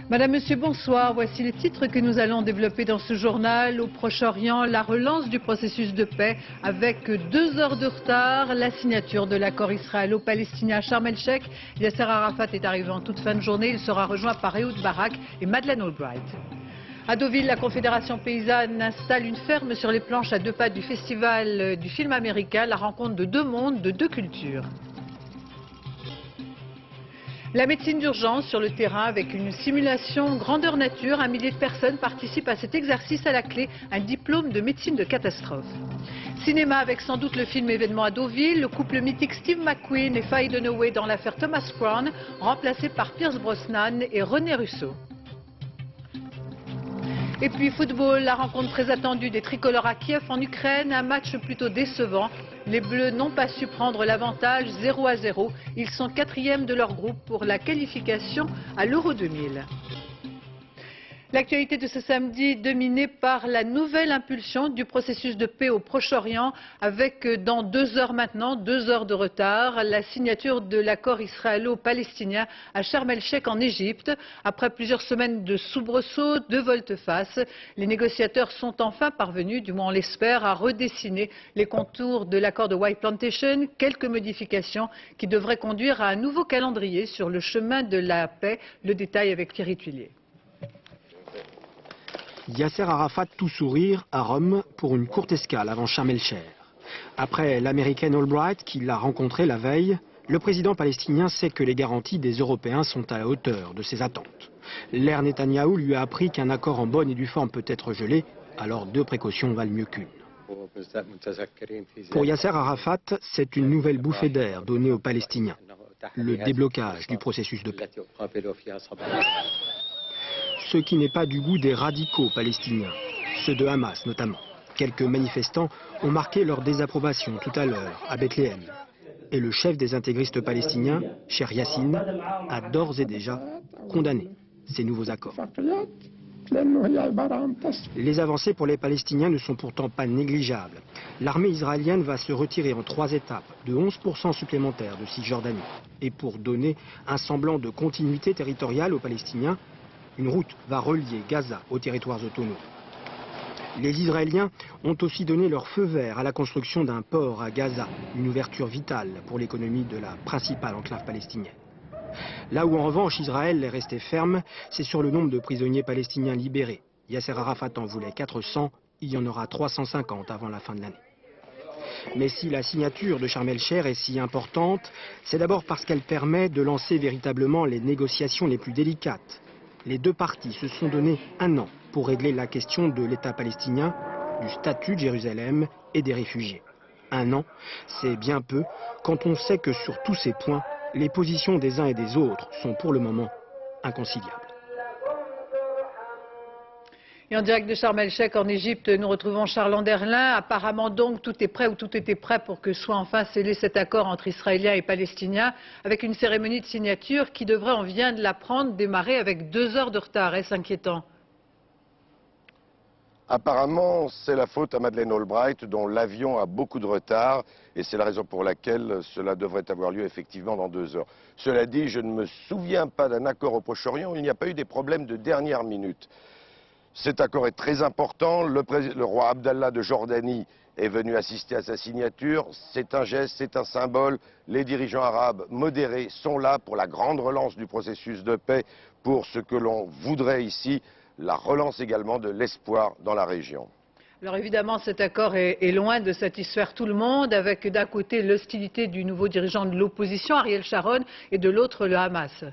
Madame, Monsieur, bonsoir. Voici les titres que nous allons développer dans ce journal. Au Proche-Orient, la relance du processus de paix avec 2 heures de retard. La signature de l'accord israélo-palestinien à Sharm el-Sheikh. Yasser Arafat est arrivé en toute fin de journée. Il sera rejoint par Ehud Barak et Madeleine Albright. À Deauville, la Confédération paysanne installe une ferme sur les planches à 2 pas du festival du film américain. La rencontre de 2 mondes, de 2 cultures. La médecine d'urgence sur le terrain avec une simulation grandeur nature. 1 millier de personnes participent à cet exercice. À la clé, un diplôme de médecine de catastrophe. Cinéma avec sans doute le film événement à Deauville. Le couple mythique Steve McQueen et Faye Dunaway dans l'affaire Thomas Crown, remplacés par Pierce Brosnan et René Russo. Et puis football, la rencontre très attendue des tricolores à Kiev en Ukraine, un match plutôt décevant. Les Bleus n'ont pas su prendre l'avantage, 0-0. Ils sont 4e de leur groupe pour la qualification à l'Euro 2000. L'actualité de ce samedi dominée par la nouvelle impulsion du processus de paix au Proche-Orient avec dans 2 heures maintenant, 2 heures de retard, la signature de l'accord israélo-palestinien à Sharm el-Sheikh en Égypte. Après plusieurs semaines de soubresauts, de volte-face, les négociateurs sont enfin parvenus, du moins on l'espère, à redessiner les contours de l'accord de White Plantation. Quelques modifications qui devraient conduire à un nouveau calendrier sur le chemin de la paix. Le détail avec Thierry Tuillier. Yasser Arafat tout sourire à Rome pour une courte escale avant Sharm el-Sheikh. Après l'américaine Albright qui l'a rencontré la veille, le président palestinien sait que les garanties des Européens sont à la hauteur de ses attentes. L'ère Netanyahou lui a appris qu'un accord en bonne et due forme peut être gelé, alors 2 précautions valent mieux qu'une. Pour Yasser Arafat, c'est une nouvelle bouffée d'air donnée aux Palestiniens, le déblocage du processus de paix. Ce qui n'est pas du goût des radicaux palestiniens, ceux de Hamas notamment. Quelques manifestants ont marqué leur désapprobation tout à l'heure à Bethléem. Et le chef des intégristes palestiniens, Cher Yassine, a d'ores et déjà condamné ces nouveaux accords. Les avancées pour les Palestiniens ne sont pourtant pas négligeables. L'armée israélienne va se retirer en 3 étapes, de 11% supplémentaires de Cisjordanie. Et pour donner un semblant de continuité territoriale aux Palestiniens, une route va relier Gaza aux territoires autonomes. Les Israéliens ont aussi donné leur feu vert à la construction d'un port à Gaza, une ouverture vitale pour l'économie de la principale enclave palestinienne. Là où en revanche Israël est resté ferme, c'est sur le nombre de prisonniers palestiniens libérés. Yasser Arafat en voulait 400, il y en aura 350 avant la fin de l'année. Mais si la signature de Sharm el-Sheikh est si importante, c'est d'abord parce qu'elle permet de lancer véritablement les négociations les plus délicates. Les 2 parties se sont donné 1 an pour régler la question de l'État palestinien, du statut de Jérusalem et des réfugiés. 1 an, c'est bien peu quand on sait que sur tous ces points, les positions des uns et des autres sont pour le moment inconciliables. Et en direct de Sharm el-Sheikh en Égypte, nous retrouvons Charles Anderlin. Apparemment donc tout est prêt ou tout était prêt pour que soit enfin scellé cet accord entre Israéliens et Palestiniens avec une cérémonie de signature qui devrait, on vient de l'apprendre, démarrer avec 2 heures de retard. Est-ce inquiétant? Apparemment, c'est la faute à Madeleine Albright dont l'avion a beaucoup de retard et c'est la raison pour laquelle cela devrait avoir lieu effectivement dans 2 heures. Cela dit, je ne me souviens pas d'un accord au Proche-Orient où il n'y a pas eu des problèmes de dernière minute. Cet accord est très important. Le roi Abdallah de Jordanie est venu assister à sa signature. C'est un geste, c'est un symbole. Les dirigeants arabes modérés sont là pour la grande relance du processus de paix, pour ce que l'on voudrait ici, la relance également de l'espoir dans la région. Alors évidemment, cet accord est loin de satisfaire tout le monde, avec d'un côté l'hostilité du nouveau dirigeant de l'opposition, Ariel Sharon, et de l'autre le Hamas.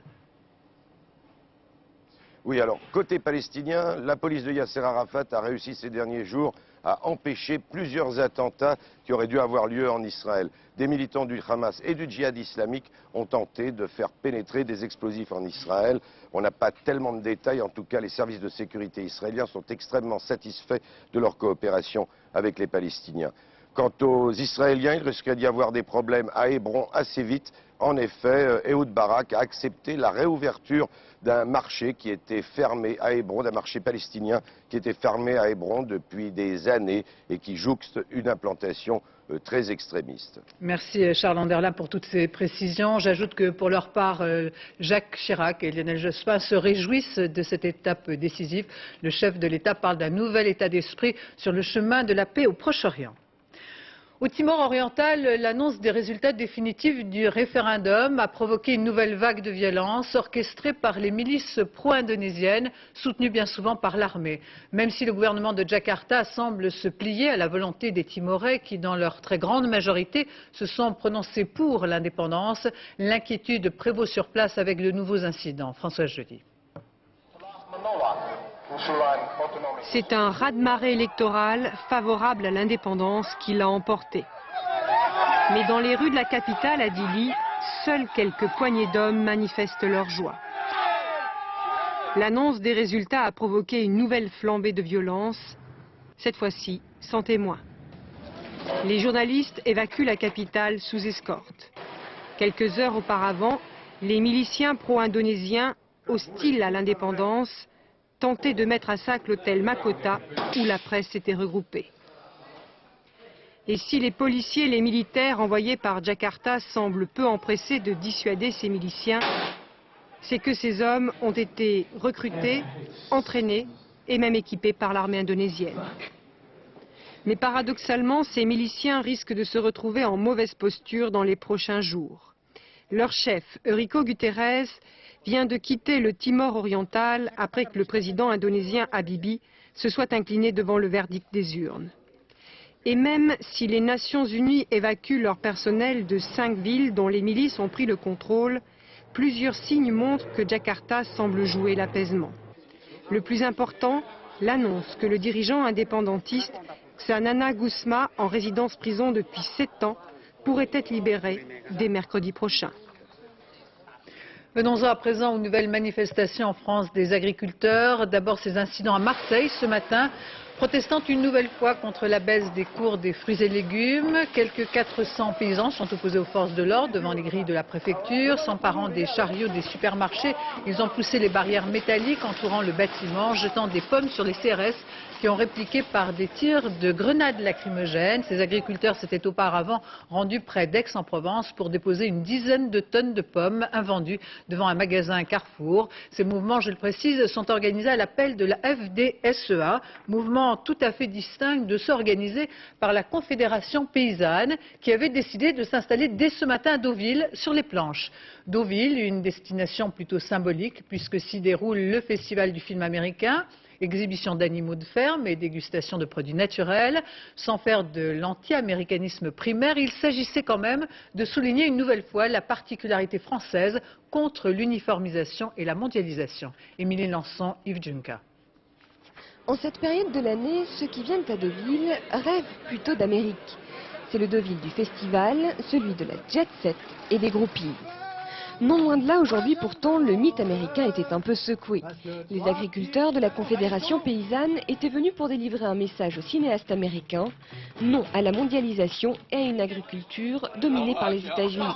Oui, alors, côté palestinien, la police de Yasser Arafat a réussi ces derniers jours à empêcher plusieurs attentats qui auraient dû avoir lieu en Israël. Des militants du Hamas et du djihad islamique ont tenté de faire pénétrer des explosifs en Israël. On n'a pas tellement de détails, en tout cas les services de sécurité israéliens sont extrêmement satisfaits de leur coopération avec les Palestiniens. Quant aux Israéliens, il risquerait d'y avoir des problèmes à Hébron assez vite. En effet, Ehud Barak a accepté la réouverture d'un marché qui était fermé à Hébron, d'un marché palestinien qui était fermé à Hébron depuis des années et qui jouxte une implantation très extrémiste. Merci Charles Anderlin pour toutes ces précisions. J'ajoute que pour leur part, Jacques Chirac et Lionel Jospin se réjouissent de cette étape décisive. Le chef de l'État parle d'un nouvel état d'esprit sur le chemin de la paix au Proche-Orient. Au Timor oriental, l'annonce des résultats définitifs du référendum a provoqué une nouvelle vague de violence orchestrée par les milices pro-indonésiennes, soutenues bien souvent par l'armée. Même si le gouvernement de Jakarta semble se plier à la volonté des Timorais qui, dans leur très grande majorité, se sont prononcés pour l'indépendance, l'inquiétude prévaut sur place avec de nouveaux incidents. Françoise Joly. C'est un raz-de-marée électoral favorable à l'indépendance qui l'a emporté. Mais dans les rues de la capitale, à Dili, seules quelques poignées d'hommes manifestent leur joie. L'annonce des résultats a provoqué une nouvelle flambée de violence, cette fois-ci sans témoins. Les journalistes évacuent la capitale sous escorte. Quelques heures auparavant, les miliciens pro-indonésiens, hostiles à l'indépendance, tentaient de mettre à sac l'hôtel Makota où la presse s'était regroupée. Et si les policiers et les militaires envoyés par Jakarta semblent peu empressés de dissuader ces miliciens, c'est que ces hommes ont été recrutés, entraînés et même équipés par l'armée indonésienne. Mais paradoxalement, ces miliciens risquent de se retrouver en mauvaise posture dans les prochains jours. Leur chef, Eurico Guterres, vient de quitter le Timor oriental après que le président indonésien Habibie se soit incliné devant le verdict des urnes. Et même si les Nations Unies évacuent leur personnel de 5 villes dont les milices ont pris le contrôle, plusieurs signes montrent que Jakarta semble jouer l'apaisement. Le plus important, l'annonce que le dirigeant indépendantiste Xanana Gusma, en résidence prison depuis 7 ans, pourrait être libéré dès mercredi prochain. Venons-en à présent aux nouvelles manifestations en France des agriculteurs. D'abord ces incidents à Marseille ce matin, protestant une nouvelle fois contre la baisse des cours des fruits et légumes. Quelques 400 paysans sont opposés aux forces de l'ordre devant les grilles de la préfecture. S'emparant des chariots des supermarchés, ils ont poussé les barrières métalliques entourant le bâtiment, jetant des pommes sur les CRS qui ont répliqué par des tirs de grenades lacrymogènes. Ces agriculteurs s'étaient auparavant rendus près d'Aix-en-Provence pour déposer une dizaine de tonnes de pommes invendues devant un magasin Carrefour. Ces mouvements, je le précise, sont organisés à l'appel de la FDSEA, mouvement tout à fait distinct de ceux organisés par la Confédération paysanne qui avait décidé de s'installer dès ce matin à Deauville sur les planches. Deauville, une destination plutôt symbolique puisque s'y déroule le festival du film américain, exhibition d'animaux de ferme et dégustation de produits naturels. Sans faire de l'anti-américanisme primaire, il s'agissait quand même de souligner une nouvelle fois la particularité française contre l'uniformisation et la mondialisation. Émilie Lançon, Yves Junca. En cette période de l'année, ceux qui viennent à Deauville rêvent plutôt d'Amérique. C'est le Deauville du festival, celui de la jet set et des groupies. Non loin de là, aujourd'hui pourtant, le mythe américain était un peu secoué. Les agriculteurs de la Confédération paysanne étaient venus pour délivrer un message aux cinéastes américains, non à la mondialisation et à une agriculture dominée par les États-Unis.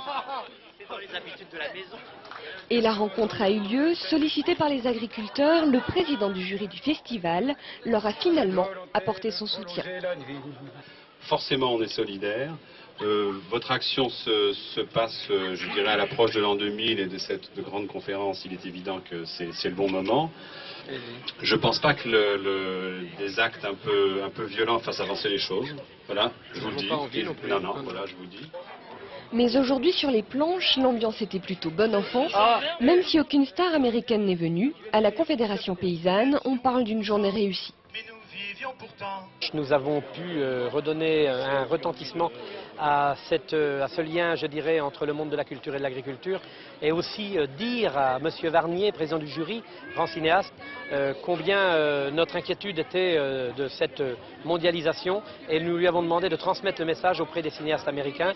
Et la rencontre a eu lieu, sollicité par les agriculteurs, le président du jury du festival leur a finalement apporté son soutien. Forcément, on est solidaires. Votre action se passe, je dirais, à l'approche de l'an 2000 et de cette grande conférence. Il est évident que c'est le bon moment. Je ne pense pas que des actes un peu violents fassent avancer les choses. Voilà, je vous le dis. Non, voilà, je vous le dis. Mais aujourd'hui, sur les planches, l'ambiance était plutôt bon enfant. Même si aucune star américaine n'est venue, à la Confédération paysanne, on parle d'une journée réussie. Nous avons pu redonner un retentissement à ce lien, je dirais, entre le monde de la culture et de l'agriculture, et aussi dire à M. Varnier, président du jury, grand cinéaste, combien notre inquiétude était de cette mondialisation, et nous lui avons demandé de transmettre le message auprès des cinéastes américains.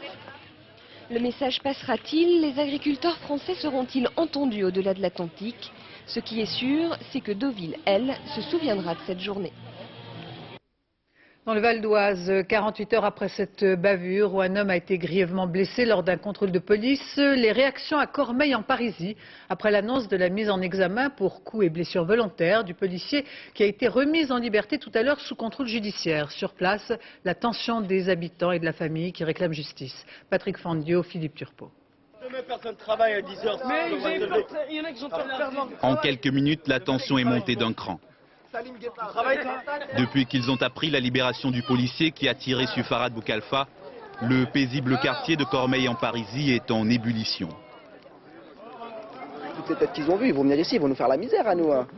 Le message passera-t-il? Les agriculteurs français seront-ils entendus au-delà de l'Atlantique? Ce qui est sûr, c'est que Deauville, elle, se souviendra de cette journée. Dans le Val d'Oise, 48 heures après cette bavure où un homme a été grièvement blessé lors d'un contrôle de police, les réactions à Cormeilles en Parisis après l'annonce de la mise en examen pour coups et blessures volontaires du policier qui a été remis en liberté tout à l'heure sous contrôle judiciaire. Sur place, la tension des habitants et de la famille qui réclament justice. Patrick Fandio, Philippe Turpot. En quelques minutes, la tension est montée d'un cran. Depuis qu'ils ont appris la libération du policier qui a tiré sur Farhad Boukalfa, le paisible quartier de Cormeilles en Parisis est en ébullition. Toutes les têtes qu'ils ont vues, ils vont venir ici, ils vont nous faire la misère à nous. Hein.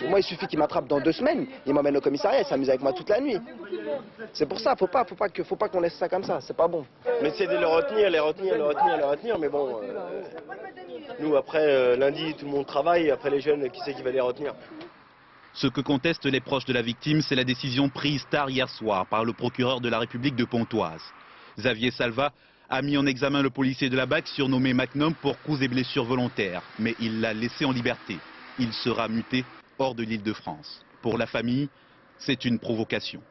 Moi, il suffit qu'ils m'attrapent dans 2 semaines, ils m'emmènent au commissariat, ils s'amusent avec moi toute la nuit. C'est pour ça, faut pas qu'on laisse ça comme ça, c'est pas bon. Mais c'est de les retenir, mais bon, nous après lundi tout le monde travaille, après les jeunes, qui c'est qui va les retenir? Ce que contestent les proches de la victime, c'est la décision prise tard hier soir par le procureur de la République de Pontoise. Xavier Salva a mis en examen le policier de la BAC surnommé Magnum pour coups et blessures volontaires, mais il l'a laissé en liberté. Il sera muté hors de l'Île-de-France. Pour la famille, c'est une provocation.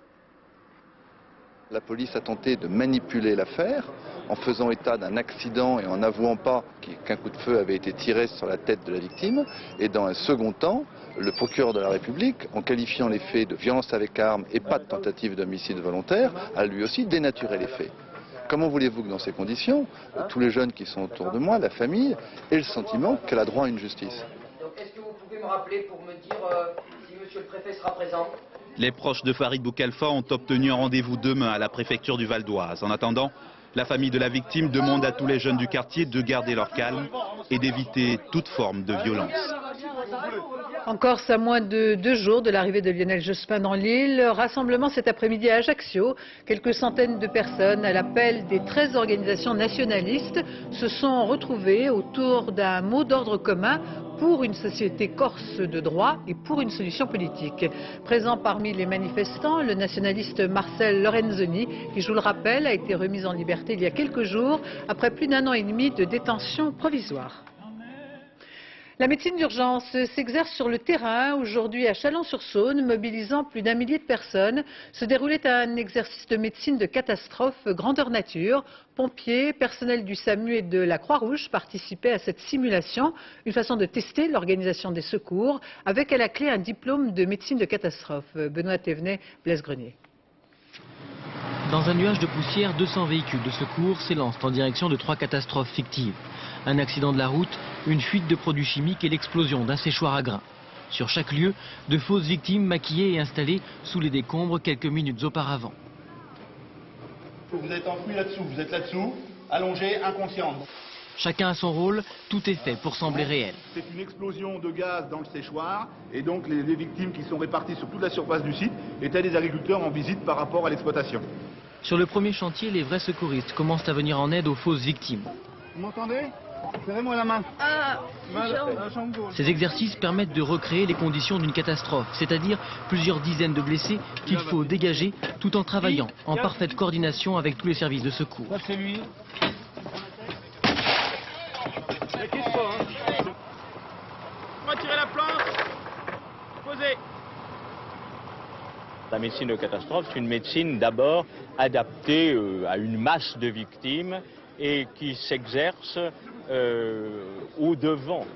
La police a tenté de manipuler l'affaire en faisant état d'un accident et en n'avouant pas qu'un coup de feu avait été tiré sur la tête de la victime. Et dans un second temps, le procureur de la République, en qualifiant les faits de violence avec arme et pas de tentative d'homicide volontaire, a lui aussi dénaturé les faits. Comment voulez-vous que dans ces conditions, tous les jeunes qui sont autour de moi, la famille, aient le sentiment qu'elle a droit à une justice? Est-ce que vous pouvez me rappeler pour me dire si monsieur le préfet sera présent? Les proches de Farhad Boukalfa ont obtenu un rendez-vous demain à la préfecture du Val d'Oise. En attendant, la famille de la victime demande à tous les jeunes du quartier de garder leur calme et d'éviter toute forme de violence. En Corse, à moins de 2 jours de l'arrivée de Lionel Jospin dans l'île, rassemblement cet après-midi à Ajaccio. Quelques centaines de personnes, à l'appel des 13 organisations nationalistes, se sont retrouvées autour d'un mot d'ordre commun pour une société corse de droit et pour une solution politique. Présent parmi les manifestants, le nationaliste Marcel Lorenzoni, qui, je vous le rappelle, a été remis en liberté il y a quelques jours après plus d'1 an et demi de détention provisoire. La médecine d'urgence s'exerce sur le terrain. Aujourd'hui à Chalon-sur-Saône, mobilisant plus d'1 millier de personnes, se déroulait un exercice de médecine de catastrophe grandeur nature. Pompiers, personnel du SAMU et de la Croix-Rouge participaient à cette simulation, une façon de tester l'organisation des secours, avec à la clé un diplôme de médecine de catastrophe. Benoît Thévenet, Blaise Grenier. Dans un nuage de poussière, 200 véhicules de secours s'élancent en direction de 3 catastrophes fictives. Un accident de la route, une fuite de produits chimiques et l'explosion d'un séchoir à grains. Sur chaque lieu, de fausses victimes maquillées et installées sous les décombres quelques minutes auparavant. Vous êtes enfoui là-dessous, vous êtes là-dessous, allongé, inconscient. Chacun a son rôle, tout est fait pour sembler réel. C'est une explosion de gaz dans le séchoir et donc les victimes qui sont réparties sur toute la surface du site étaient des agriculteurs en visite par rapport à l'exploitation. Sur le premier chantier, les vrais secouristes commencent à venir en aide aux fausses victimes. Vous m'entendez? Serrez-moi la main. Ces exercices permettent de recréer les conditions d'une catastrophe, c'est-à-dire plusieurs dizaines de blessés qu'il faut dégager tout en travaillant en parfaite coordination avec tous les services de secours. Ça c'est lui. Retirez la planche. Posez. La médecine de catastrophe, c'est une médecine d'abord adaptée à une masse de victimes et qui s'exerce au-devant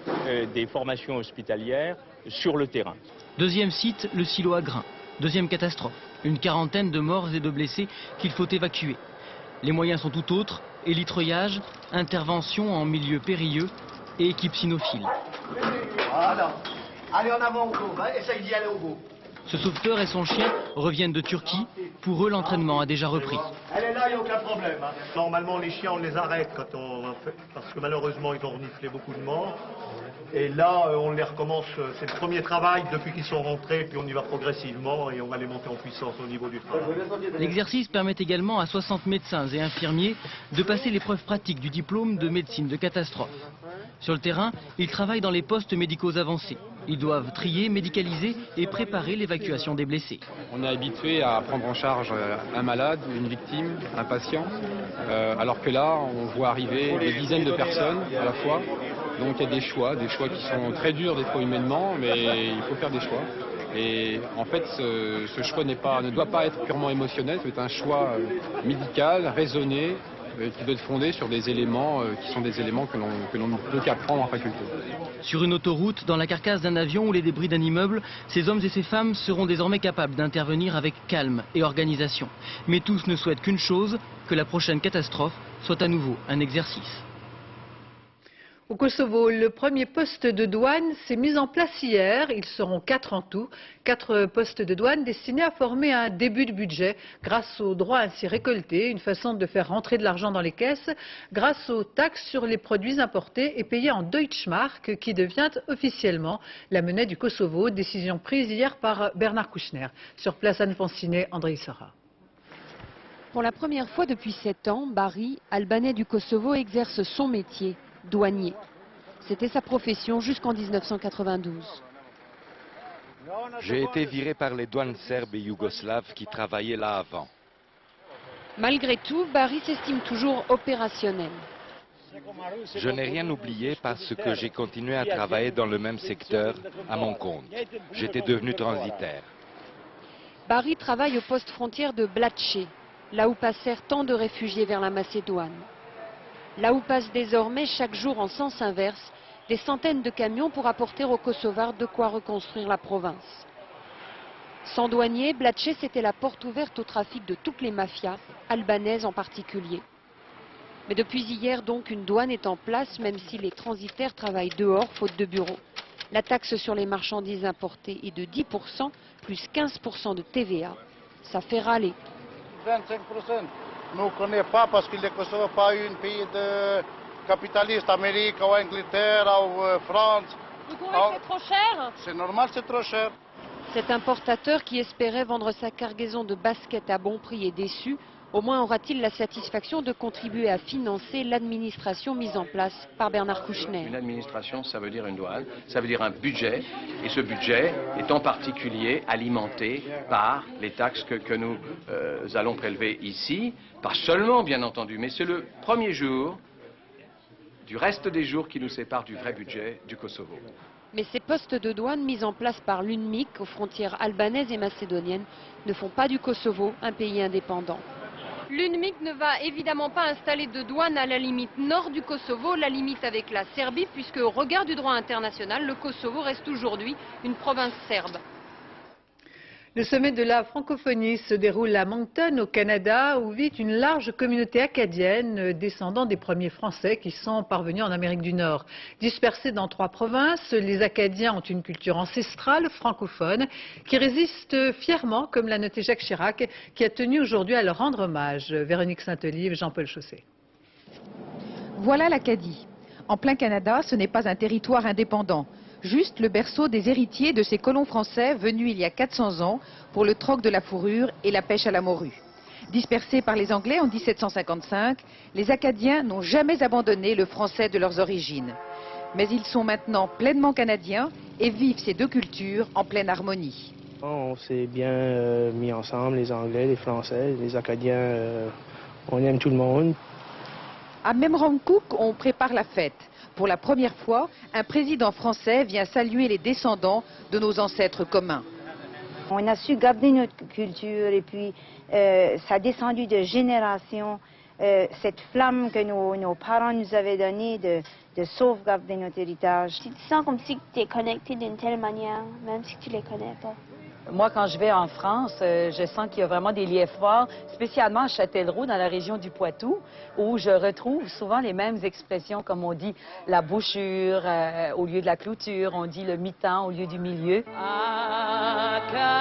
des formations hospitalières sur le terrain. Deuxième site, le silo à grains. Deuxième catastrophe. Une quarantaine de morts et de blessés qu'il faut évacuer. Les moyens sont tout autres, élitreillage, intervention en milieu périlleux et équipe cynophile. Voilà. Allez en avant au bout, essaye d'y aller au bout. Ce sauveteur et son chien reviennent de Turquie. Pour eux, l'entraînement a déjà repris. Elle est là, il n'y a aucun problème. Normalement, les chiens, on les arrête quand on fait, parce que malheureusement, ils ont reniflé beaucoup de morts. Et là, on les recommence. C'est le premier travail depuis qu'ils sont rentrés, puis on y va progressivement et on va les monter en puissance au niveau du travail. L'exercice permet également à 60 médecins et infirmiers de passer l'épreuve pratique du diplôme de médecine de catastrophe. Sur le terrain, ils travaillent dans les postes médicaux avancés. Ils doivent trier, médicaliser et préparer l'évacuation des blessés. On est habitué à prendre en charge un malade, une victime, un patient, alors que là, on voit arriver des dizaines de personnes à la fois. Donc il y a des choix qui sont très durs des fois humainement, mais il faut faire des choix. Et en fait, ce choix ne doit pas être purement émotionnel, c'est un choix médical, raisonné, qui doit être fondé sur des éléments qui sont des éléments que l'on ne peut qu'apprendre en faculté. Sur une autoroute, dans la carcasse d'un avion ou les débris d'un immeuble, ces hommes et ces femmes seront désormais capables d'intervenir avec calme et organisation. Mais tous ne souhaitent qu'une chose, que la prochaine catastrophe soit à nouveau un exercice. Au Kosovo, le premier poste de douane s'est mis en place hier. Ils seront 4 en tout. 4 postes de douane destinés à former un début de budget grâce aux droits ainsi récoltés, une façon de faire rentrer de l'argent dans les caisses, grâce aux taxes sur les produits importés et payés en Deutschmark, qui devient officiellement la monnaie du Kosovo. Décision prise hier par Bernard Kouchner. Sur place, Anne Foncinet, André Issara. Pour la première fois depuis 7 ans, Barry, albanais du Kosovo, exerce son métier. Douanier. C'était sa profession jusqu'en 1992. J'ai été viré par les douanes serbes et yougoslaves qui travaillaient là avant. Malgré tout, Barry s'estime toujours opérationnel. Je n'ai rien oublié parce que j'ai continué à travailler dans le même secteur à mon compte. J'étais devenu transitaire. Barry travaille au poste frontière de Blace, là où passèrent tant de réfugiés vers la Macédoine. Là où passent désormais chaque jour en sens inverse des centaines de camions pour apporter aux Kosovars de quoi reconstruire la province. Sans douanier, Blace c'était la porte ouverte au trafic de toutes les mafias, albanaises en particulier. Mais depuis hier donc, une douane est en place, même si les transitaires travaillent dehors faute de bureaux. La taxe sur les marchandises importées est de 10%, plus 15% de TVA. Ça fait râler. 25%. Nous ne connaissons pas parce que le Kosovo n'est pas un pays de capitaliste, Amérique ou Angleterre ou France. Vous trouvez que c'est trop cher? C'est normal, c'est trop cher. Cet importateur qui espérait vendre sa cargaison de baskets à bon prix est déçu. Au moins aura-t-il la satisfaction de contribuer à financer l'administration mise en place par Bernard Kouchner. Une administration, ça veut dire une douane, ça veut dire un budget, et ce budget est en particulier alimenté par les taxes que nous allons prélever ici, pas seulement bien entendu, mais c'est le premier jour du reste des jours qui nous séparent du vrai budget du Kosovo. Mais ces postes de douane mis en place par l'UNMIK aux frontières albanaises et macédoniennes ne font pas du Kosovo un pays indépendant. L'UNMIK ne va évidemment pas installer de douane à la limite nord du Kosovo, la limite avec la Serbie, puisque au regard du droit international, le Kosovo reste aujourd'hui une province serbe. Le sommet de la francophonie se déroule à Moncton, au Canada, où vit une large communauté acadienne, descendant des premiers Français qui sont parvenus en Amérique du Nord. Dispersés dans 3 provinces, les Acadiens ont une culture ancestrale francophone qui résiste fièrement, comme l'a noté Jacques Chirac, qui a tenu aujourd'hui à leur rendre hommage. Véronique Saint-Olive, Jean-Paul Chausset. Voilà l'Acadie. En plein Canada, ce n'est pas un territoire indépendant. Juste le berceau des héritiers de ces colons français venus il y a 400 ans pour le troc de la fourrure et la pêche à la morue. Dispersés par les Anglais en 1755, les Acadiens n'ont jamais abandonné le français de leurs origines. Mais ils sont maintenant pleinement canadiens et vivent ces 2 cultures en pleine harmonie. On s'est bien mis ensemble, les Anglais, les Français, les Acadiens, on aime tout le monde. À Memramcook, on prépare la fête. Pour la première fois, un président français vient saluer les descendants de nos ancêtres communs. On a su garder notre culture et puis ça a descendu de génération. Cette flamme que nos parents nous avaient donnée de sauvegarder notre héritage. Tu te sens comme si tu es connecté d'une telle manière, même si tu ne les connais pas. Moi, quand je vais en France, je sens qu'il y a vraiment des liens forts, spécialement à Châtellerault, dans la région du Poitou, où je retrouve souvent les mêmes expressions, comme on dit la bouchure au lieu de la clôture, on dit le mi-temps au lieu du milieu. Acadie,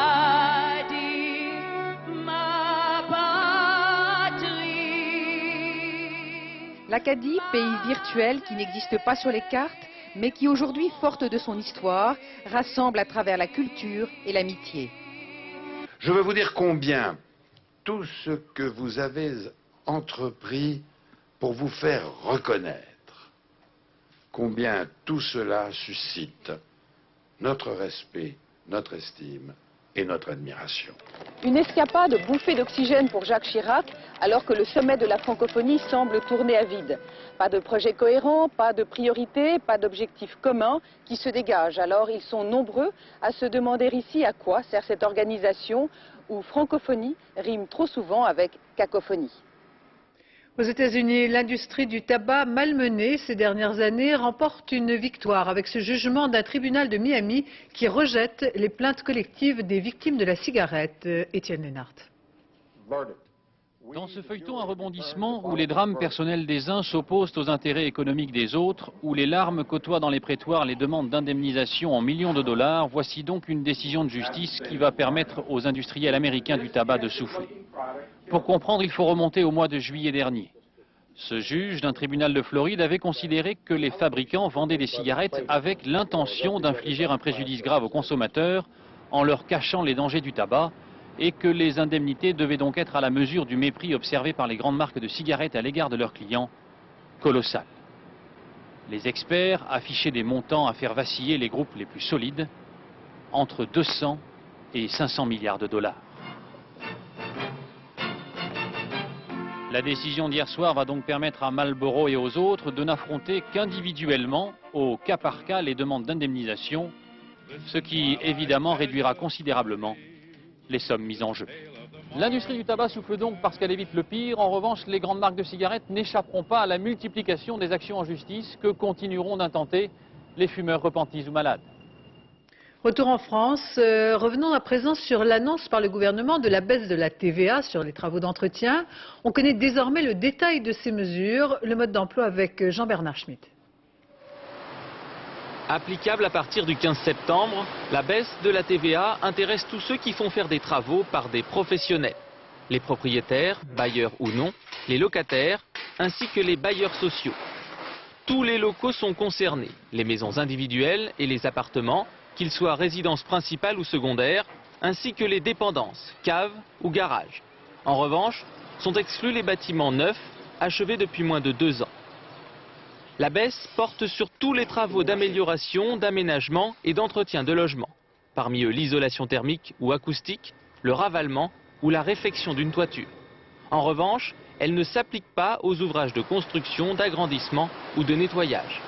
ma patrie. L'Acadie, pays virtuel qui n'existe pas sur les cartes, mais qui aujourd'hui, forte de son histoire, rassemble à travers la culture et l'amitié. Je veux vous dire combien tout ce que vous avez entrepris pour vous faire reconnaître, combien tout cela suscite notre respect, notre estime, et notre admiration. Une escapade bouffée d'oxygène pour Jacques Chirac, alors que le sommet de la francophonie semble tourner à vide. Pas de projet cohérent, pas de priorité, pas d'objectif commun qui se dégage. Alors ils sont nombreux à se demander ici à quoi sert cette organisation où francophonie rime trop souvent avec cacophonie. Aux États-Unis, l'industrie du tabac malmenée ces dernières années remporte une victoire avec ce jugement d'un tribunal de Miami qui rejette les plaintes collectives des victimes de la cigarette. Étienne Lénart. Dans ce feuilleton, un rebondissement où les drames personnels des uns s'opposent aux intérêts économiques des autres, où les larmes côtoient dans les prétoires les demandes d'indemnisation en millions de dollars, voici donc une décision de justice qui va permettre aux industriels américains du tabac de souffler. Pour comprendre, il faut remonter au mois de juillet dernier. Ce juge d'un tribunal de Floride avait considéré que les fabricants vendaient des cigarettes avec l'intention d'infliger un préjudice grave aux consommateurs en leur cachant les dangers du tabac et que les indemnités devaient donc être à la mesure du mépris observé par les grandes marques de cigarettes à l'égard de leurs clients, colossal. Les experts affichaient des montants à faire vaciller les groupes les plus solides, entre 200 et 500 milliards de dollars. La décision d'hier soir va donc permettre à Marlboro et aux autres de n'affronter qu'individuellement, au cas par cas, les demandes d'indemnisation, ce qui évidemment réduira considérablement les sommes mises en jeu. L'industrie du tabac souffle donc parce qu'elle évite le pire. En revanche, les grandes marques de cigarettes n'échapperont pas à la multiplication des actions en justice que continueront d'intenter les fumeurs repentis ou malades. Retour en France, revenons à présent sur l'annonce par le gouvernement de la baisse de la TVA sur les travaux d'entretien. On connaît désormais le détail de ces mesures, le mode d'emploi avec Jean-Bernard Schmitt. Applicable à partir du 15 septembre, la baisse de la TVA intéresse tous ceux qui font faire des travaux par des professionnels. Les propriétaires, bailleurs ou non, les locataires, ainsi que les bailleurs sociaux. Tous les locaux sont concernés, les maisons individuelles et les appartements, qu'ils soient résidences principales ou secondaires, ainsi que les dépendances, caves ou garages. En revanche, sont exclus les bâtiments neufs, achevés depuis moins de 2 ans. La baisse porte sur tous les travaux d'amélioration, d'aménagement et d'entretien de logements. Parmi eux l'isolation thermique ou acoustique, le ravalement ou la réfection d'une toiture. En revanche, elle ne s'applique pas aux ouvrages de construction, d'agrandissement ou de nettoyage.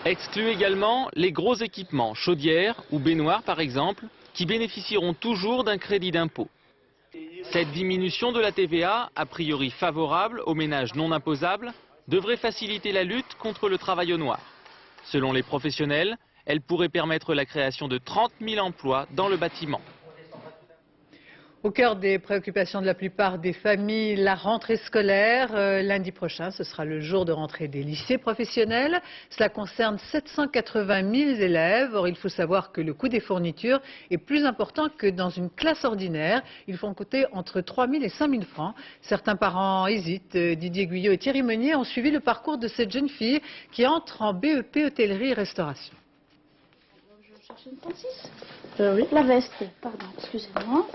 Exclut également les gros équipements, chaudières ou baignoires par exemple, qui bénéficieront toujours d'un crédit d'impôt. Cette diminution de la TVA, a priori favorable aux ménages non imposables, devrait faciliter la lutte contre le travail au noir. Selon les professionnels, elle pourrait permettre la création de 30 000 emplois dans le bâtiment. Au cœur des préoccupations de la plupart des familles, la rentrée scolaire. Lundi prochain, ce sera le jour de rentrée des lycées professionnels. Cela concerne 780 000 élèves. Or, il faut savoir que le coût des fournitures est plus important que dans une classe ordinaire. Ils font coûter entre 3 000 et 5 000 francs. Certains parents hésitent. Didier Guyot et Thierry Meunier ont suivi le parcours de cette jeune fille qui entre en BEP hôtellerie-restauration. Je cherche une 36. Oui. La veste, pardon, excusez-moi.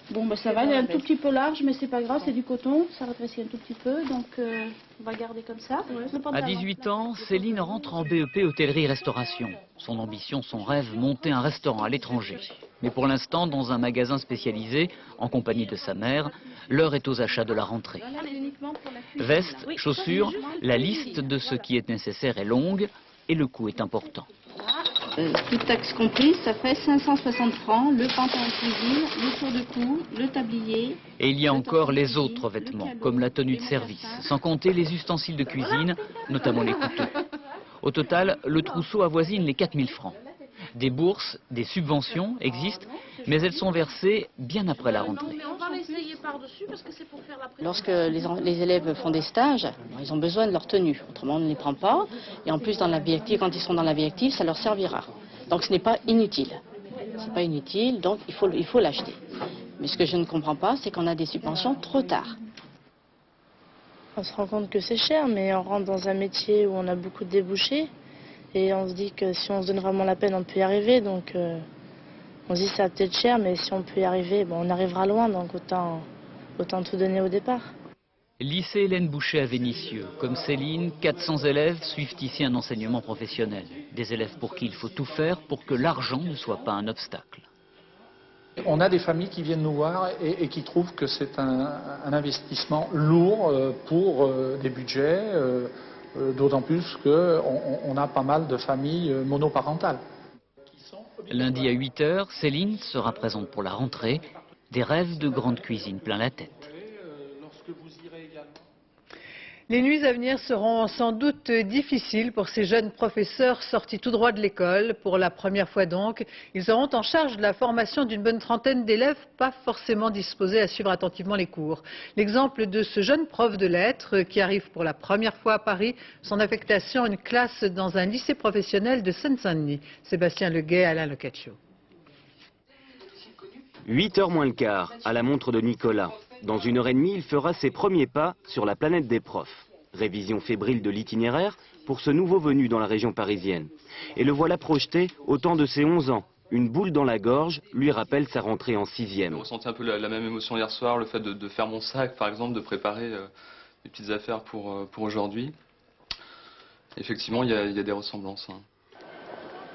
Bon, ben ça va, elle est un tout petit peu large, mais c'est pas grave, c'est du coton, ça rétrécit un tout petit peu, donc on va garder comme ça. À 18 ans, Céline rentre en BEP hôtellerie-restauration. Son ambition, son rêve, monter un restaurant à l'étranger. Mais pour l'instant, dans un magasin spécialisé, en compagnie de sa mère, l'heure est aux achats de la rentrée. Veste, chaussures, la liste de ce qui est nécessaire est longue et le coût est important. Toute taxe comprise, ça fait 560 francs, le pantalon de cuisine, le tour de cou, le tablier. Et il y a encore les autres vêtements, comme la tenue de service, sans compter les ustensiles de cuisine, notamment les couteaux. Au total, le trousseau avoisine les 4 000 francs. Des bourses, des subventions existent, mais elles sont versées bien après la rentrée. Lorsque les élèves font des stages, ils ont besoin de leur tenue, autrement on ne les prend pas. Et en plus, dans la vie active, quand ils sont dans la vie active, ça leur servira. Donc ce n'est pas inutile. C'est pas inutile, donc il faut l'acheter. Mais ce que je ne comprends pas, c'est qu'on a des subventions trop tard. On se rend compte que c'est cher, mais on rentre dans un métier où on a beaucoup de débouchés. Et on se dit que si on se donne vraiment la peine, on peut y arriver. Donc on se dit ça va peut-être cher, mais si on peut y arriver, bon, on arrivera loin. Donc autant tout donner au départ. Lycée Hélène Boucher à Vénissieux. Comme Céline, 400 élèves suivent ici un enseignement professionnel. Des élèves pour qui il faut tout faire pour que l'argent ne soit pas un obstacle. On a des familles qui viennent nous voir et qui trouvent que c'est un investissement lourd pour des budgets, d'autant plus qu'on a pas mal de familles monoparentales. Lundi à 8 h, Céline sera présente pour la rentrée. Des rêves de grande cuisine plein la tête. Les nuits à venir seront sans doute difficiles pour ces jeunes professeurs sortis tout droit de l'école. Pour la première fois donc, ils auront en charge la formation d'une bonne trentaine d'élèves pas forcément disposés à suivre attentivement les cours. L'exemple de ce jeune prof de lettres qui arrive pour la première fois à Paris, son affectation à une classe dans un lycée professionnel de Seine-Saint-Denis. Sébastien Leguet, Alain Lecaccio. 8 h moins le quart, à la montre de Nicolas. Dans 1 h 30, il fera ses premiers pas sur la planète des profs. Révision fébrile de l'itinéraire pour ce nouveau venu dans la région parisienne. Et le voilà projeté au temps de ses 11 ans. Une boule dans la gorge lui rappelle sa rentrée en 6e. J'ai ressenti un peu la même émotion hier soir, le fait de faire mon sac, par exemple, de préparer des petites affaires pour aujourd'hui. Effectivement, il y a des ressemblances.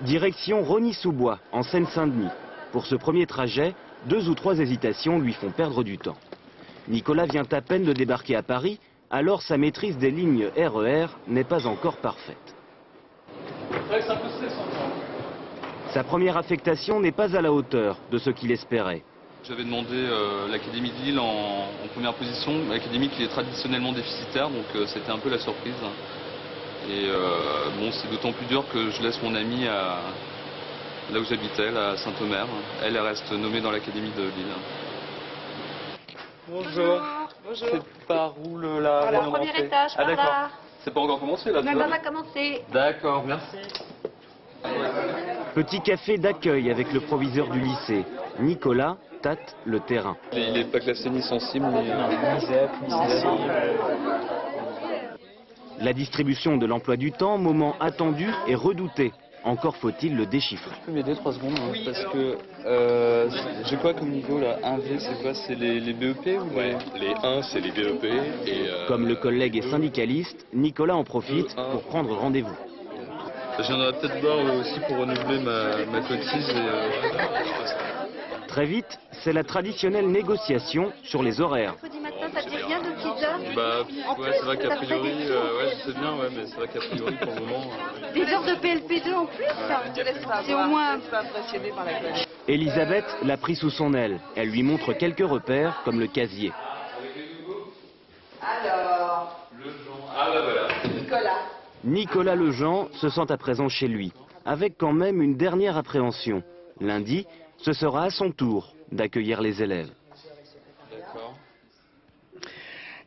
Direction Rosny-sous-Bois, en Seine-Saint-Denis. Pour ce premier trajet, 2 ou 3 hésitations lui font perdre du temps. Nicolas vient à peine de débarquer à Paris, alors sa maîtrise des lignes RER n'est pas encore parfaite. Sa première affectation n'est pas à la hauteur de ce qu'il espérait. J'avais demandé l'Académie de Lille en première position, l'académie qui est traditionnellement déficitaire, donc c'était un peu la surprise. Et bon, c'est d'autant plus dur que je laisse mon amie là où j'habitais, à Saint-Omer. Elle reste nommée dans l'Académie de Lille. Bonjour. Bonjour. C'est par où la Voilà, premier étage, par là. C'est pas encore commencé là, Non, on va commencer. D'accord, merci. Petit café d'accueil avec le proviseur du lycée. Nicolas tâte le terrain. Il n'est pas classé ni sensible, ni ZEP, ni sensible. La distribution de l'emploi du temps, moment attendu et redouté. Encore faut-il le déchiffrer. Tu peux m'aider 3 secondes parce que j'ai quoi comme niveau là? 1V c'est quoi? C'est les BEP ou les 1 c'est les BEP et Comme le collègue est syndicaliste, Nicolas en profite pour prendre rendez-vous. Je viendrai peut-être voir aussi pour renouveler ma cotise. Très vite, c'est la traditionnelle négociation sur les horaires. Mercredi matin, ça te dit rien de petites heures? Bah ouais, c'est vrai qu'a priori, ouais, je sais bien, ouais, mais c'est vrai qu'a priori pour le moment. Des heures de PLP2 en plus? C'est au moins pas impressionné par la classe. Elisabeth l'a pris sous son aile. Elle lui montre quelques repères comme le casier. Alors, Ah bah voilà. Nicolas Lejean se sent à présent chez lui, avec quand même une dernière appréhension. Lundi, ce sera à son tour d'accueillir les élèves.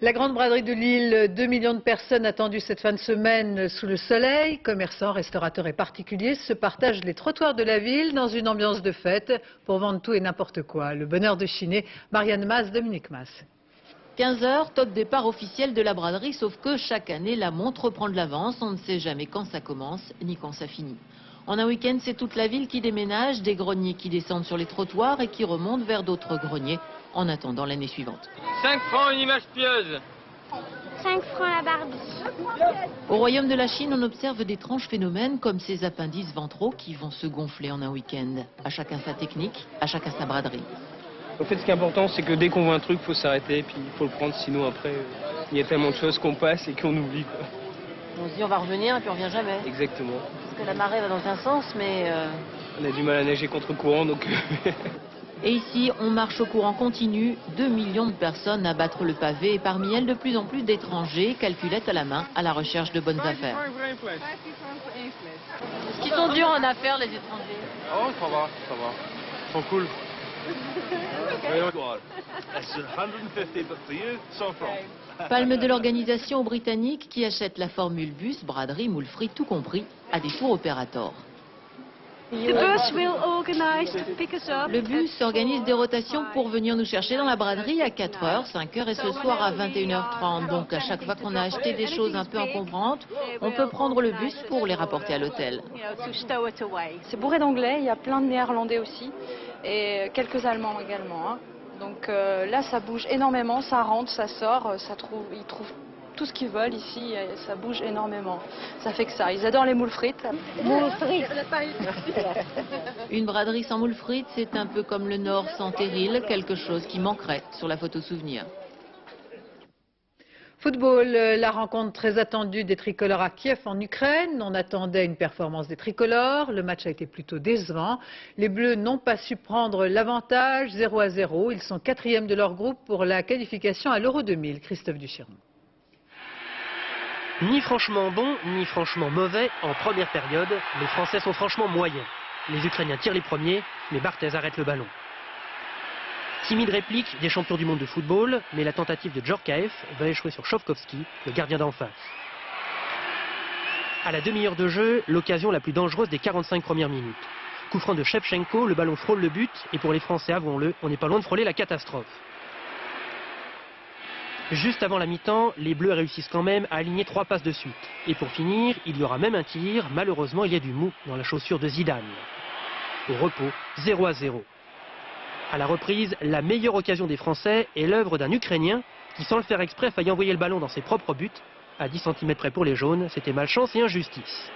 La grande braderie de Lille, 2 millions de personnes attendues cette fin de semaine sous le soleil. Commerçants, restaurateurs et particuliers se partagent les trottoirs de la ville dans une ambiance de fête pour vendre tout et n'importe quoi. Le bonheur de chiner, Marianne Mas, Dominique Mas. 15 h, top départ officiel de la braderie, sauf que chaque année, la montre prend de l'avance. On ne sait jamais quand ça commence, ni quand ça finit. En un week-end, c'est toute la ville qui déménage, des greniers qui descendent sur les trottoirs et qui remontent vers d'autres greniers en attendant l'année suivante. 5 francs une image pieuse. 5 francs la Barbie. Au royaume de la Chine, on observe d'étranges phénomènes comme ces appendices ventraux qui vont se gonfler en un week-end. À chacun sa technique, à chacun sa braderie. En fait, ce qui est important, c'est que dès qu'on voit un truc, il faut s'arrêter et puis il faut le prendre. Sinon, après, il y a tellement de choses qu'on passe et qu'on oublie, quoi. On se dit on va revenir et puis on revient jamais. Exactement. Parce que la marée va dans un sens, mais... On a du mal à nager contre courant, donc... Et ici, on marche au courant continu, 2 millions de personnes à battre le pavé et parmi elles de plus en plus d'étrangers, calculettes à la main, à la recherche de bonnes affaires. Est-ce qu'ils sont durs en affaires, les étrangers? Oh, ça va, ça va. Ils sont cool. Palme de l'organisation aux Britanniques qui achètent la formule bus, braderie, moule frites, tout compris, à des tours opérateurs. Le bus organise des rotations pour venir nous chercher dans la braderie à 4 h, 5 h et ce soir à 21 h 30. Donc à chaque fois qu'on a acheté des choses un peu encombrantes, on peut prendre le bus pour les rapporter à l'hôtel. C'est bourré d'anglais, il y a plein de néerlandais aussi et quelques allemands également. Donc là ça bouge énormément, ça rentre, ça sort, ils trouvent tout ce qu'ils veulent ici, et ça bouge énormément. Ça fait que ça. Ils adorent les moules frites. Moules frites. Une braderie sans moules frites, c'est un peu comme le Nord sans terril, quelque chose qui manquerait sur la photo souvenir. Football, la rencontre très attendue des tricolores à Kiev en Ukraine. On attendait une performance des tricolores. Le match a été plutôt décevant. Les Bleus n'ont pas su prendre l'avantage, 0-0. Ils sont 4e de leur groupe pour la qualification à l'Euro 2000. Christophe Duchiron. Ni franchement bon, ni franchement mauvais. En première période, les Français sont franchement moyens. Les Ukrainiens tirent les premiers, mais Barthez arrête le ballon. Timide réplique des champions du monde de football, mais la tentative de Djorkaeff va échouer sur Shovkovski, le gardien d'en face. À la demi-heure de jeu, l'occasion la plus dangereuse des 45 premières minutes. Coup franc de Shevchenko, le ballon frôle le but, et pour les Français, avouons-le, on n'est pas loin de frôler la catastrophe. Juste avant la mi-temps, les Bleus réussissent quand même à aligner 3 passes de suite. Et pour finir, il y aura même un tir, malheureusement il y a du mou dans la chaussure de Zidane. Au repos, 0-0. À la reprise, la meilleure occasion des Français est l'œuvre d'un Ukrainien qui, sans le faire exprès, a failli envoyer le ballon dans ses propres buts. À 10 cm près pour les jaunes, c'était malchance et injustice.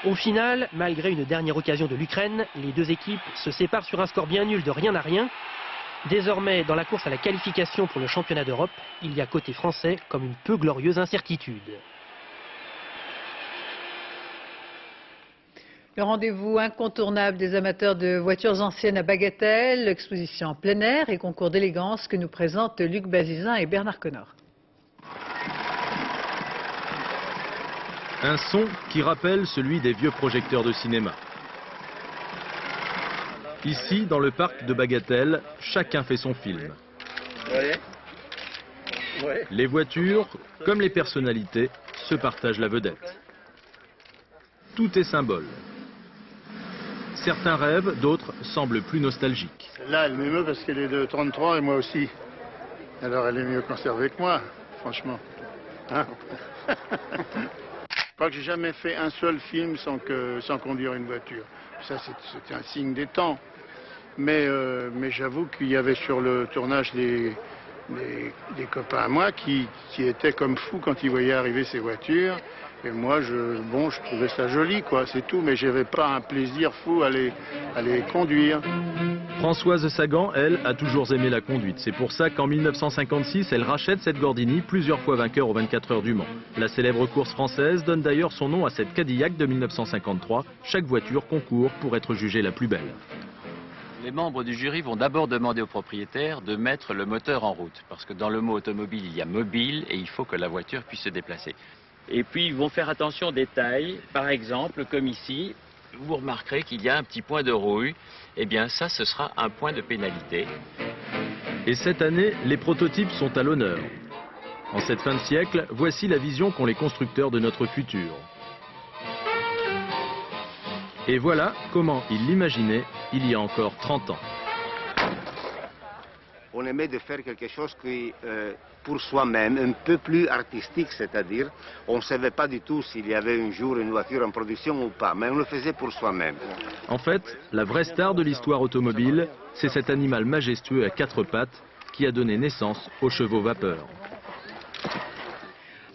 Au final, malgré une dernière occasion de l'Ukraine, les deux équipes se séparent sur un score bien nul de rien à rien. Désormais, dans la course à la qualification pour le championnat d'Europe, il y a côté français comme une peu glorieuse incertitude. Le rendez-vous incontournable des amateurs de voitures anciennes à Bagatelle, exposition en plein air et concours d'élégance que nous présentent Luc Bazizin et Bernard Connor. Un son qui rappelle celui des vieux projecteurs de cinéma. Ici, dans le parc de Bagatelle, chacun fait son film. Les voitures, comme les personnalités, se partagent la vedette. Tout est symbole. Certains rêvent, d'autres semblent plus nostalgiques. Là, elle m'émeut parce qu'elle est de 33 et moi aussi. Alors elle est mieux conservée que moi, franchement. Hein? Je crois que j'ai jamais fait un seul film sans conduire une voiture. Ça, c'était un signe des temps. Mais j'avoue qu'il y avait sur le tournage des copains à moi qui étaient comme fous quand ils voyaient arriver ces voitures. Et moi, je trouvais ça joli, quoi, c'est tout, mais j'avais pas un plaisir fou à les conduire. Françoise Sagan, elle, a toujours aimé la conduite. C'est pour ça qu'en 1956, elle rachète cette Gordini, plusieurs fois vainqueur aux 24 heures du Mans. La célèbre course française donne d'ailleurs son nom à cette Cadillac de 1953. Chaque voiture concourt pour être jugée la plus belle. Les membres du jury vont d'abord demander au propriétaire de mettre le moteur en route. Parce que dans le mot automobile, il y a mobile et il faut que la voiture puisse se déplacer. Et puis ils vont faire attention aux détails. Par exemple, comme ici, vous remarquerez qu'il y a un petit point de rouille. Eh bien ça, ce sera un point de pénalité. Et cette année, les prototypes sont à l'honneur. En cette fin de siècle, voici la vision qu'ont les constructeurs de notre futur. Et voilà comment ils l'imaginaient il y a encore 30 ans. On aimait de faire quelque chose qui, pour soi-même, un peu plus artistique, c'est-à-dire, on ne savait pas du tout s'il y avait un jour une voiture en production ou pas, mais on le faisait pour soi-même. En fait, la vraie star de l'histoire automobile, c'est cet animal majestueux à 4 pattes qui a donné naissance aux chevaux vapeur.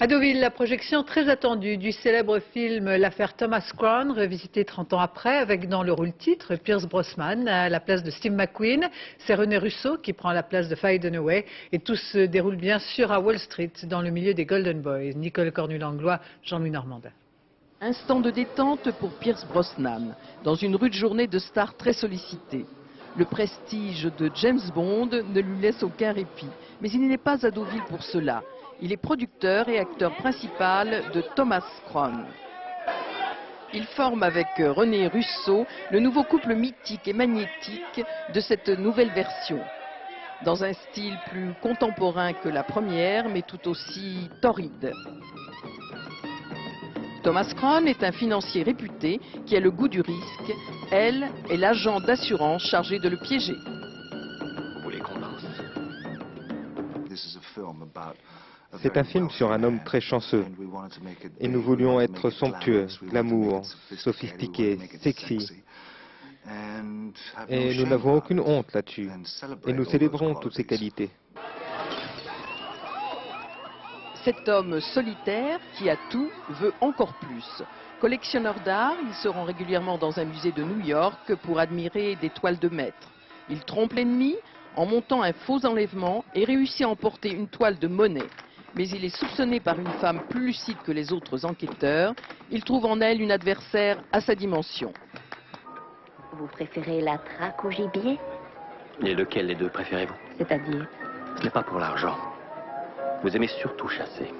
À Deauville, la projection très attendue du célèbre film L'affaire Thomas Crown, revisité 30 ans après, avec dans le rôle-titre Pierce Brosnan à la place de Steve McQueen. C'est René Russo qui prend la place de Faye Dunaway. Et tout se déroule bien sûr à Wall Street, dans le milieu des Golden Boys. Nicole Cornu-Langlois, Jean-Louis Normandin. Instant de détente pour Pierce Brosnan, dans une rude journée de stars très sollicitée. Le prestige de James Bond ne lui laisse aucun répit. Mais il n'est pas à Deauville pour cela. Il est producteur et acteur principal de Thomas Crown. Il forme avec René Russo le nouveau couple mythique et magnétique de cette nouvelle version. Dans un style plus contemporain que la première, mais tout aussi torride. Thomas Crown est un financier réputé qui a le goût du risque. Elle est l'agent d'assurance chargé de le piéger. C'est un film sur un homme très chanceux. Et nous voulions être somptueux, glamour, sophistiqué, sexy. Et nous n'avons aucune honte là-dessus. Et nous célébrons toutes ces qualités. Cet homme solitaire, qui a tout, veut encore plus. Collectionneur d'art, il se rend régulièrement dans un musée de New York pour admirer des toiles de maître. Il trompe l'ennemi en montant un faux enlèvement et réussit à emporter une toile de Monet. Mais il est soupçonné par une femme plus lucide que les autres enquêteurs. Il trouve en elle une adversaire à sa dimension. Vous préférez la traque au gibier? Et lequel des deux préférez-vous? C'est-à-dire? Ce n'est pas pour l'argent. Vous aimez surtout chasser.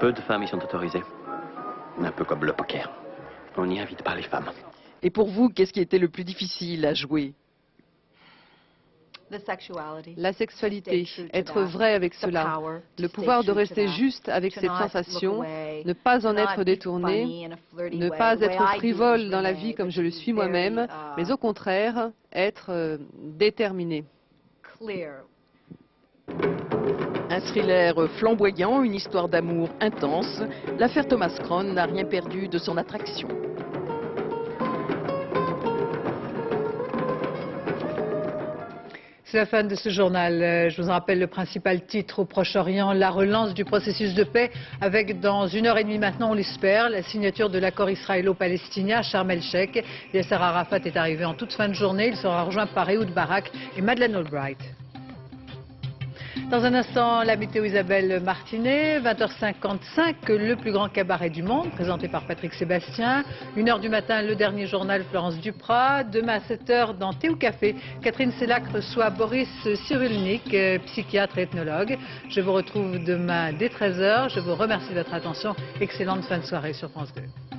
Peu de femmes y sont autorisées. Un peu comme le poker. On n'y invite pas les femmes. Et pour vous, qu'est-ce qui était le plus difficile à jouer? La sexualité, être vrai avec cela, le pouvoir de rester juste avec cette sensation, ne pas en être détourné, ne pas être frivole dans la vie comme je le suis moi-même, mais au contraire, être déterminé. Un thriller flamboyant, une histoire d'amour intense, l'affaire Thomas Crown n'a rien perdu de son attraction. C'est la fin de ce journal. Je vous rappelle le principal titre au Proche-Orient, la relance du processus de paix avec, dans 1h30 maintenant, on l'espère, la signature de l'accord israélo-palestinien à Sharm el-Sheikh. Yasser Arafat est arrivé en toute fin de journée. Il sera rejoint par Ehud Barak et Madeleine Albright. Dans un instant, la météo Isabelle Martinet, 20h55, le plus grand cabaret du monde, présenté par Patrick Sébastien. 1h du matin, le dernier journal, Florence Duprat. Demain à 7h, dans Thé ou Café, Catherine Sellac reçoit Boris Cyrulnik, psychiatre et ethnologue. Je vous retrouve demain dès 13h. Je vous remercie de votre attention. Excellente fin de soirée sur France 2.